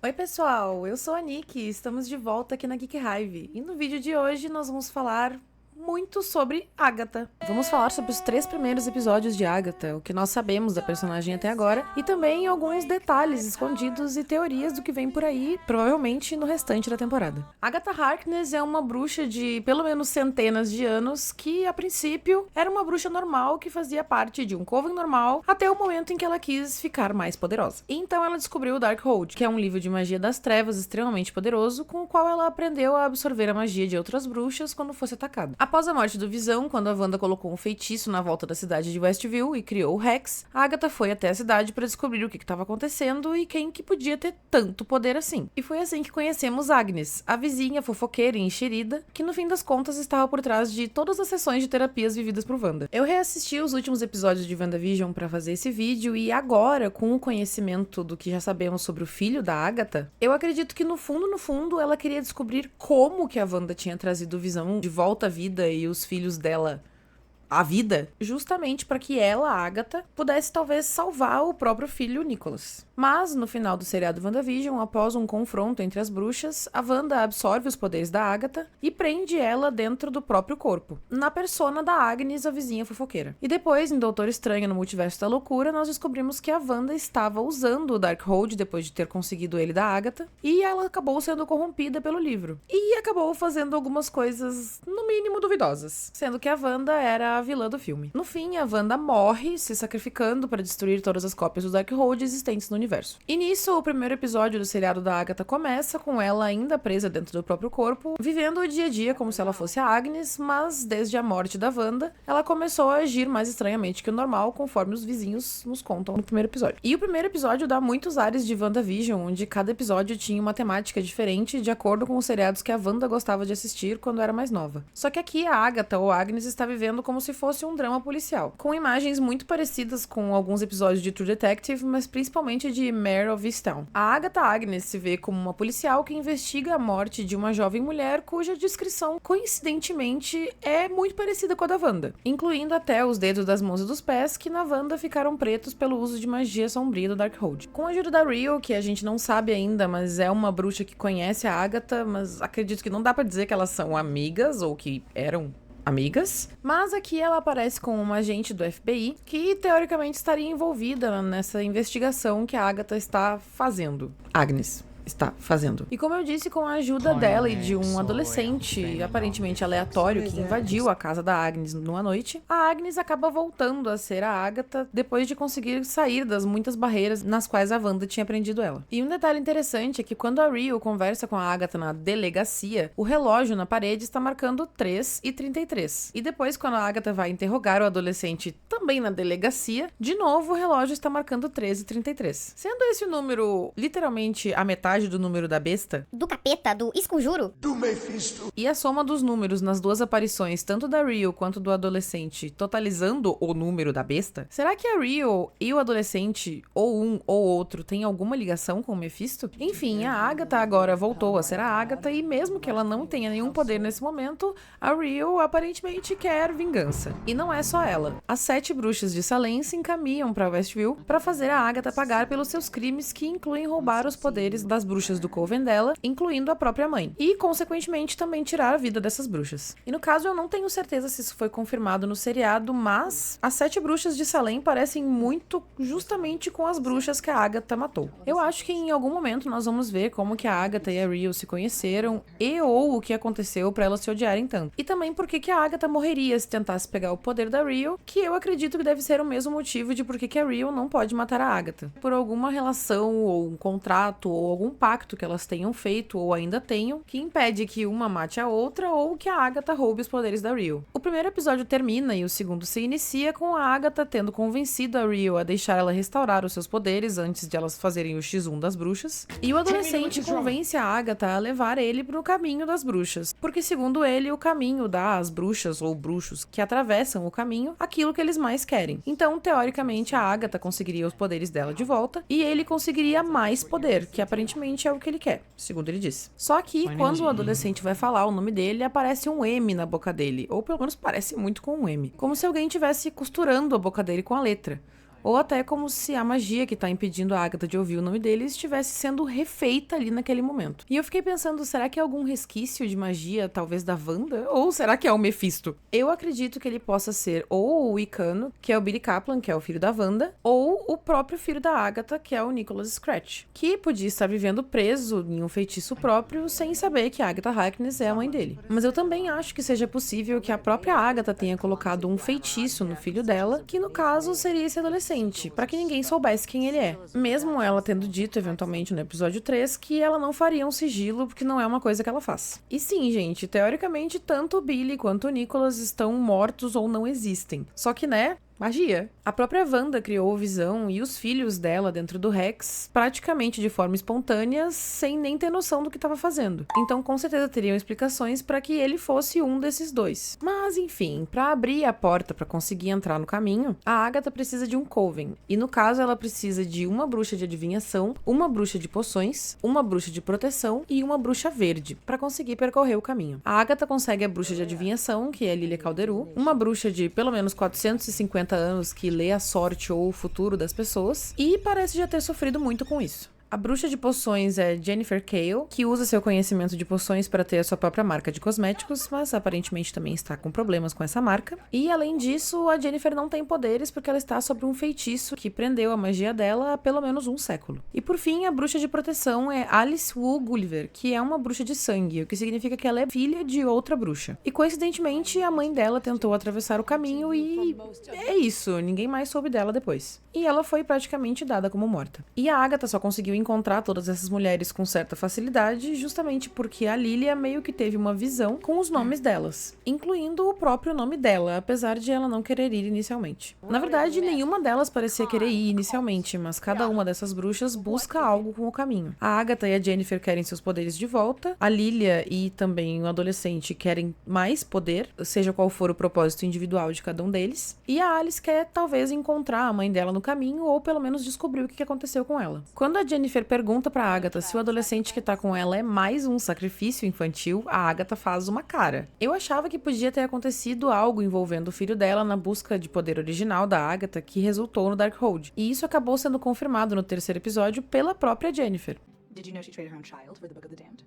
Oi pessoal, eu sou a Nick e estamos de volta aqui na Geek Hive. E no vídeo de hoje nós vamos falar muito sobre Agatha. Vamos falar sobre os 3 primeiros episódios de Agatha, o que nós sabemos da personagem até agora, e também alguns detalhes escondidos e teorias do que vem por aí, provavelmente no restante da temporada. Agatha Harkness é uma bruxa de pelo menos centenas de anos que, a princípio, era uma bruxa normal que fazia parte de um coven normal até o momento em que ela quis ficar mais poderosa. E então ela descobriu o Darkhold, que é um livro de magia das trevas extremamente poderoso, com o qual ela aprendeu a absorver a magia de outras bruxas quando fosse atacada. Após a morte do Visão, quando a Wanda colocou um feitiço na volta da cidade de Westview e criou o Hex, a Agatha foi até a cidade para descobrir o que estava acontecendo e quem que podia ter tanto poder assim. E foi assim que conhecemos Agnes, a vizinha fofoqueira e enxerida, que no fim das contas estava por trás de todas as sessões de terapias vividas por Wanda. Eu reassisti os últimos episódios de WandaVision para fazer esse vídeo e agora, com o conhecimento do que já sabemos sobre o filho da Agatha, eu acredito que no fundo, ela queria descobrir como que a Wanda tinha trazido o Visão de volta à vida e os filhos dela a vida, justamente para que ela, Agatha, pudesse talvez salvar o próprio filho Nicholas. Mas, no final do seriado WandaVision, após um confronto entre as bruxas, a Wanda absorve os poderes da Agatha e prende ela dentro do próprio corpo, na persona da Agnes, a vizinha fofoqueira. E depois, em Doutor Estranho no Multiverso da Loucura, nós descobrimos que a Wanda estava usando o Darkhold depois de ter conseguido ele da Agatha, e ela acabou sendo corrompida pelo livro. E acabou fazendo algumas coisas, no mínimo, duvidosas, sendo que a Wanda era a vilã do filme. No fim, a Wanda morre, se sacrificando para destruir todas as cópias do Darkhold existentes no universo. E nisso, o primeiro episódio do seriado da Agatha começa com ela ainda presa dentro do próprio corpo, vivendo o dia a dia como se ela fosse a Agnes, mas desde a morte da Wanda, ela começou a agir mais estranhamente que o normal, conforme os vizinhos nos contam no primeiro episódio. E o primeiro episódio dá muitos ares de WandaVision, onde cada episódio tinha uma temática diferente de acordo com os seriados que a Wanda gostava de assistir quando era mais nova. Só que aqui a Agatha, ou Agnes, está vivendo como se fosse um drama policial, com imagens muito parecidas com alguns episódios de True Detective, mas principalmente de Mare of Easttown. A Agatha Agnes se vê como uma policial que investiga a morte de uma jovem mulher cuja descrição, coincidentemente, é muito parecida com a da Wanda, incluindo até os dedos das mãos e dos pés, que na Wanda ficaram pretos pelo uso de magia sombria do Darkhold. Com a ajuda da Rio, que a gente não sabe ainda, mas é uma bruxa que conhece a Agatha, mas acredito que não dá pra dizer que elas são amigas, ou que eram amigas, mas aqui ela aparece como uma agente do FBI que teoricamente estaria envolvida nessa investigação que a Agatha está fazendo. Agnes está fazendo. E como eu disse, com a ajuda dela e de um adolescente aparentemente aleatório que invadiu a casa da Agnes numa noite, a Agnes acaba voltando a ser a Agatha depois de conseguir sair das muitas barreiras nas quais a Wanda tinha prendido ela. E um detalhe interessante é que quando a Rio conversa com a Agatha na delegacia, o relógio na parede está marcando 3:33. E depois, quando a Agatha vai interrogar o adolescente também na delegacia, de novo o relógio está marcando 13:33. Sendo esse o número literalmente a metade do número da besta, Do capeta, do esconjuro, do Mephisto. e a soma dos números nas duas aparições, tanto da Rio quanto do adolescente, totalizando o número da besta, será que a Rio e o adolescente, ou um ou outro, tem alguma ligação com o Mephisto? Enfim, a Agatha agora voltou a ser a Agatha e mesmo que ela não tenha nenhum poder nesse momento, a Rio aparentemente quer vingança. E não é só ela. As 7 bruxas de Salem se encaminham para Westview para fazer a Agatha pagar pelos seus crimes, que incluem roubar os poderes das bruxas do coven dela, incluindo a própria mãe, e consequentemente também tirar a vida dessas bruxas. E no caso eu não tenho certeza se isso foi confirmado no seriado, mas as 7 bruxas de Salem parecem muito justamente com as bruxas que a Agatha matou. Eu acho que em algum momento nós vamos ver como que a Agatha e a Rio se conheceram e ou o que aconteceu para elas se odiarem tanto. E também porque que a Agatha morreria se tentasse pegar o poder da Rio, que eu acredito que deve ser o mesmo motivo de por que a Rio não pode matar a Agatha. Por alguma relação ou um contrato ou algum pacto que elas tenham feito ou ainda tenham, que impede que uma mate a outra ou que a Agatha roube os poderes da Rio. O primeiro episódio termina e o segundo se inicia com a Agatha tendo convencido a Rio a deixar ela restaurar os seus poderes antes de elas fazerem o X1 das bruxas, e o adolescente convence a Agatha a levar ele pro caminho das bruxas, porque segundo ele, o caminho dá às bruxas ou bruxos que atravessam o caminho aquilo que eles mais querem. Então, teoricamente, a Agatha conseguiria os poderes dela de volta e ele conseguiria mais poder, que aparentemente é o que ele quer, segundo ele disse. Só que, quando o adolescente vai falar o nome dele, aparece um M na boca dele, ou pelo menos parece muito com um M, como se alguém estivesse costurando a boca dele com a letra. ou até como se a magia que tá impedindo a Agatha de ouvir o nome dele estivesse sendo refeita ali naquele momento. E eu fiquei pensando, será que é algum resquício de magia, talvez da Wanda? Ou será que é o Mephisto? Eu acredito que ele possa ser ou o Wicano, que é o Billy Kaplan, que é o filho da Wanda, ou o próprio filho da Agatha, que é o Nicholas Scratch, que podia estar vivendo preso em um feitiço próprio sem saber que a Agatha Harkness é a mãe dele. Mas eu também acho que seja possível que a própria Agatha tenha colocado um feitiço no filho dela, que no caso seria esse adolescente, para que ninguém soubesse quem ele é. Mesmo ela tendo dito eventualmente no episódio 3 que ela não faria um sigilo porque não é uma coisa que ela faz. E sim, gente, teoricamente tanto o Billy quanto o Nicholas estão mortos ou não existem. Só que, né, magia. A própria Wanda criou o Visão e os filhos dela dentro do Rex praticamente de forma espontânea, sem nem ter noção do que estava fazendo. Então, com certeza teriam explicações para que ele fosse um desses dois. Mas, enfim, para abrir a porta para conseguir entrar no caminho, a Agatha precisa de um coven. E no caso, ela precisa de uma bruxa de adivinhação, uma bruxa de poções, uma bruxa de proteção e uma bruxa verde para conseguir percorrer o caminho. A Agatha consegue a bruxa de adivinhação, que é Lilia Calderu, uma bruxa de pelo menos 450 anos que lê a sorte ou o futuro das pessoas, e parece já ter sofrido muito com isso. A bruxa de poções é Jennifer Cale, que usa seu conhecimento de poções para ter a sua própria marca de cosméticos, mas aparentemente também está com problemas com essa marca. E além disso, a Jennifer não tem poderes porque ela está sob um feitiço que prendeu a magia dela há pelo menos um século. E por fim, a bruxa de proteção é Alice Wu Gulliver, que é uma bruxa de sangue, o que significa que ela é filha de outra bruxa. E coincidentemente, a mãe dela tentou atravessar o caminho e é isso, ninguém mais soube dela depois. E ela foi praticamente dada como morta. E a Agatha só conseguiu encontrar todas essas mulheres com certa facilidade, justamente porque a Lilia meio que teve uma visão com os nomes delas, incluindo o próprio nome dela, apesar de ela não querer ir inicialmente. Na verdade, nenhuma delas parecia querer ir inicialmente, mas cada uma dessas bruxas busca algo com o caminho. A Agatha e a Jennifer querem seus poderes de volta, a Lilia e também o adolescente querem mais poder, seja qual for o propósito individual de cada um deles, e a Alice quer talvez encontrar a mãe dela no caminho ou pelo menos descobrir o que aconteceu com ela. Quando a Jennifer pergunta pra Agatha se o adolescente que tá com ela é mais um sacrifício infantil, a Agatha faz uma cara. Eu achava que podia ter acontecido algo envolvendo o filho dela na busca de poder original da Agatha que resultou no Darkhold. E isso acabou sendo confirmado no terceiro episódio pela própria Jennifer. Did you know she traded her own child for the Book of the Damned?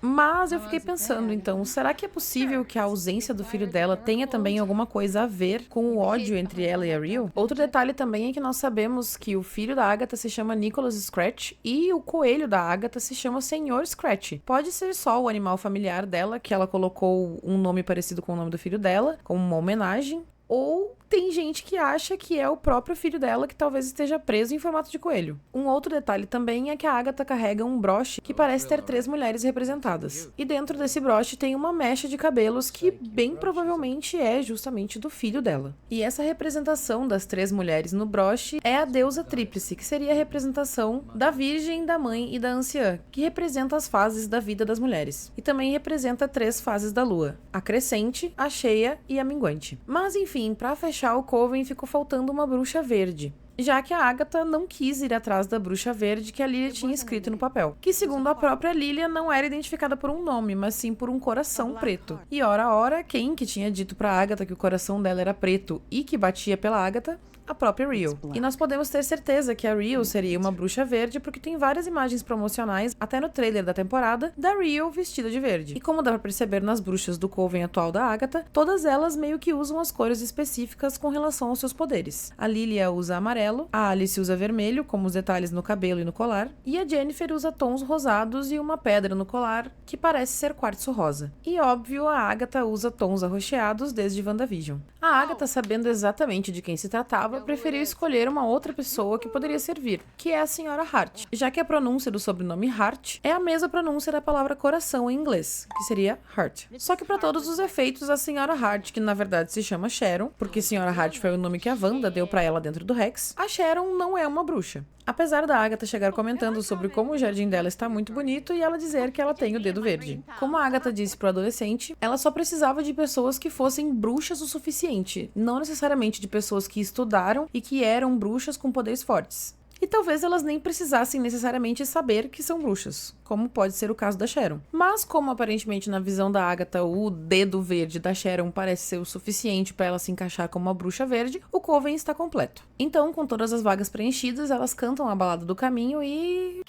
Mas eu fiquei pensando, então, será que é possível que a ausência do filho dela tenha também alguma coisa a ver com o ódio entre ela e a Rio? Outro detalhe também é que nós sabemos que o filho da Agatha se chama Nicholas Scratch e o coelho da Agatha se chama Senhor Scratch. Pode ser só o animal familiar dela, que ela colocou um nome parecido com o nome do filho dela, como uma homenagem, ou tem gente que acha que é o próprio filho dela que talvez esteja preso em formato de coelho. Um outro detalhe também é que a Agatha carrega um broche que parece ter 3 mulheres representadas. E dentro desse broche tem uma mecha de cabelos que bem provavelmente é justamente do filho dela. E essa representação das 3 mulheres no broche é a deusa tríplice, que seria a representação da virgem, da mãe e da anciã, que representa as fases da vida das mulheres. E também representa 3 fases da lua: a crescente, a cheia e a minguante. Mas enfim, pra fechar o coven ficou faltando uma bruxa verde, já que a Agatha não quis ir atrás da bruxa verde que a Lilia tinha escrito no papel, que segundo a própria Lilia não era identificada por um nome, mas sim por um coração preto. E ora, quem que tinha dito pra Agatha que o coração dela era preto e que batia pela Agatha? A própria Rio. E nós podemos ter certeza que a Rio seria uma bruxa verde porque tem várias imagens promocionais, até no trailer da temporada, da Rio vestida de verde. E como dá pra perceber nas bruxas do coven atual da Agatha, todas elas meio que usam as cores específicas com relação aos seus poderes. A Lilia usa amarelo, a Alice usa vermelho, como os detalhes no cabelo e no colar, e a Jennifer usa tons rosados e uma pedra no colar, que parece ser quartzo rosa. E óbvio, a Agatha usa tons arroxeados desde WandaVision. A Agatha, sabendo exatamente de quem se tratava, preferiu escolher uma outra pessoa que poderia servir, que é a Senhora Hart, já que a pronúncia do sobrenome Hart é a mesma pronúncia da palavra coração em inglês, que seria Heart. Só que para todos os efeitos, a Senhora Hart, que na verdade se chama Sharon, porque Senhora Hart foi o nome que a Wanda deu para ela dentro do Rex, a Sharon não é uma bruxa. Apesar da Agatha chegar comentando sobre como o jardim dela está muito bonito e ela dizer que ela tem o dedo verde. Como a Agatha disse pro adolescente, ela só precisava de pessoas que fossem bruxas o suficiente, não necessariamente de pessoas que estudaram e que eram bruxas com poderes fortes. e talvez elas nem precisassem necessariamente saber que são bruxas, como pode ser o caso da Sharon. Mas como aparentemente na visão da Agatha o dedo verde da Sharon parece ser o suficiente para ela se encaixar como uma bruxa verde, o coven está completo. Então, com todas as vagas preenchidas, elas cantam a balada do caminho e...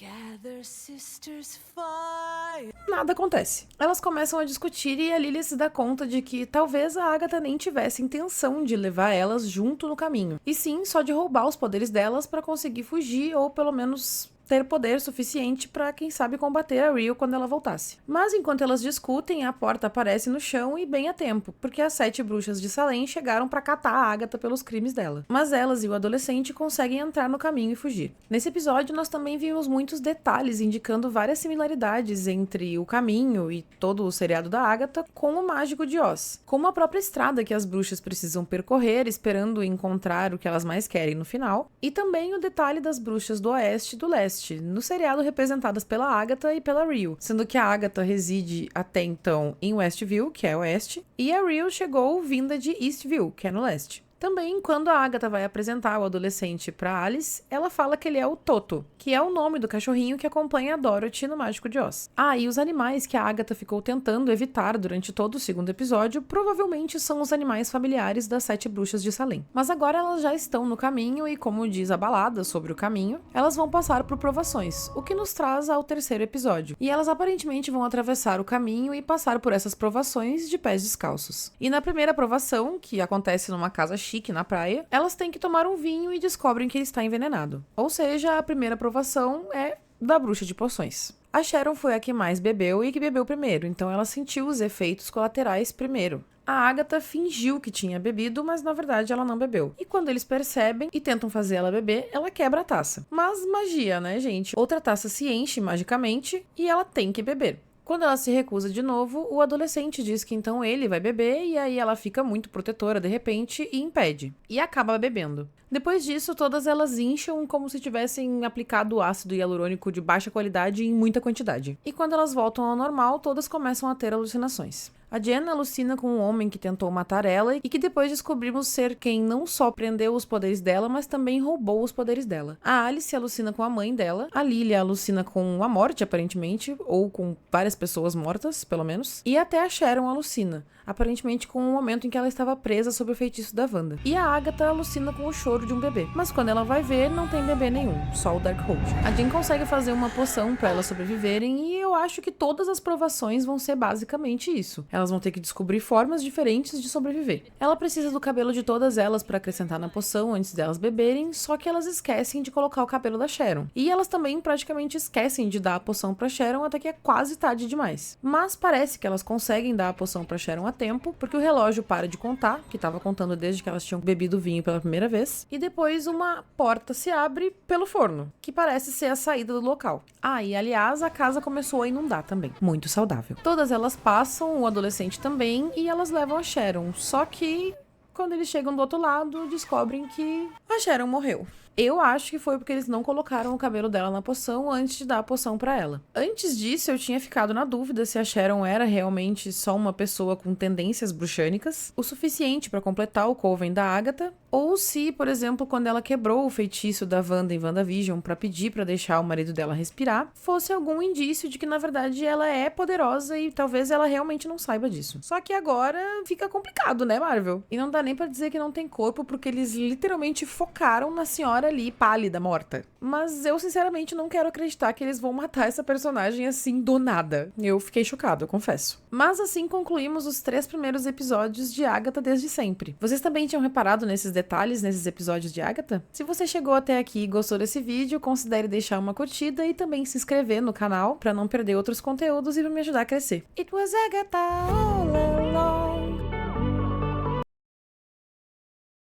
nada acontece. Elas começam a discutir e a Lily se dá conta de que talvez a Agatha nem tivesse intenção de levar elas junto no caminho, e sim só de roubar os poderes delas para conseguir fugir ou pelo menos ter poder suficiente para, quem sabe, combater a Rio quando ela voltasse. Mas enquanto elas discutem, a porta aparece no chão e bem a tempo, porque as 7 bruxas de Salem chegaram para catar a Agatha pelos crimes dela. Mas elas e o adolescente conseguem entrar no caminho e fugir. Nesse episódio, nós também vimos muitos detalhes indicando várias similaridades entre o caminho e todo o seriado da Agatha com o Mágico de Oz, como a própria estrada que as bruxas precisam percorrer esperando encontrar o que elas mais querem no final, e também o detalhe das bruxas do Oeste e do Leste, no seriado representadas pela Agatha e pela Rio, sendo que a Agatha reside até então em Westview, que é Oeste, e a Rio chegou vinda de Eastview, que é no Leste. Também, quando a Agatha vai apresentar o adolescente para Alice, ela fala que ele é o Toto, que é o nome do cachorrinho que acompanha a Dorothy no Mágico de Oz. E os animais que a Agatha ficou tentando evitar durante todo o segundo episódio provavelmente são os animais familiares das 7 bruxas de Salem. Mas agora elas já estão no caminho e, como diz a balada sobre o caminho, elas vão passar por provações, o que nos traz ao terceiro episódio. E elas aparentemente vão atravessar o caminho e passar por essas provações de pés descalços. E na primeira provação, que acontece numa casa chique na praia, elas têm que tomar um vinho e descobrem que ele está envenenado. Ou seja, a primeira provação é da bruxa de poções. A Sharon foi a que mais bebeu e que bebeu primeiro, então ela sentiu os efeitos colaterais primeiro. A Agatha fingiu que tinha bebido, mas na verdade ela não bebeu. E quando eles percebem e tentam fazer ela beber, ela quebra a taça. Mas magia, né, gente? Outra taça se enche magicamente e ela tem que beber. Quando ela se recusa de novo, o adolescente diz que então ele vai beber e aí ela fica muito protetora de repente e impede. E acaba bebendo. Depois disso, todas elas incham como se tivessem aplicado ácido hialurônico de baixa qualidade em muita quantidade. E quando elas voltam ao normal, todas começam a ter alucinações. A Jen alucina com um homem que tentou matar ela e que depois descobrimos ser quem não só prendeu os poderes dela, mas também roubou os poderes dela. A Alice alucina com a mãe dela, a Lily alucina com a morte, aparentemente, ou com várias pessoas mortas, pelo menos, e até a Sharon alucina, aparentemente com o momento em que ela estava presa sob o feitiço da Wanda. E a Agatha alucina com o choro de um bebê, mas quando ela vai ver, não tem bebê nenhum, só o Darkhold. A Jen consegue fazer uma poção para elas sobreviverem e eu acho que todas as provações vão ser basicamente isso. Elas vão ter que descobrir formas diferentes de sobreviver. Ela precisa do cabelo de todas elas para acrescentar na poção antes delas beberem, só que elas esquecem de colocar o cabelo da Sharon. E elas também praticamente esquecem de dar a poção pra Sharon até que é quase tarde demais. Mas parece que elas conseguem dar a poção pra Sharon a tempo, porque o relógio para de contar, que estava contando desde que elas tinham bebido vinho pela primeira vez, e depois uma porta se abre pelo forno, que parece ser a saída do local. E aliás, a casa começou a inundar também. Muito saudável. Todas elas passam, o adolescente também, e elas levam a Sharon. Só que, quando eles chegam do outro lado, descobrem que a Sharon morreu. Eu acho que foi porque eles não colocaram o cabelo dela na poção antes de dar a poção pra ela. Antes disso, eu tinha ficado na dúvida se a Sharon era realmente só uma pessoa com tendências bruxânicas, o suficiente pra completar o coven da Agatha, ou se, por exemplo, quando ela quebrou o feitiço da Wanda em WandaVision pra pedir pra deixar o marido dela respirar, fosse algum indício de que, na verdade, ela é poderosa e talvez ela realmente não saiba disso. Só que agora fica complicado, né, Marvel? E não dá nem pra dizer que não tem corpo, porque eles literalmente focaram na senhora ali, pálida, morta. Mas eu, sinceramente, não quero acreditar que eles vão matar essa personagem assim do nada. Eu fiquei chocado, eu confesso. Mas assim concluímos os 3 primeiros episódios de Agatha desde sempre. Vocês também tinham reparado nesses detalhes nesses episódios de Agatha? Se você chegou até aqui e gostou desse vídeo, considere deixar uma curtida e também se inscrever no canal pra não perder outros conteúdos e pra me ajudar a crescer. It was Agatha!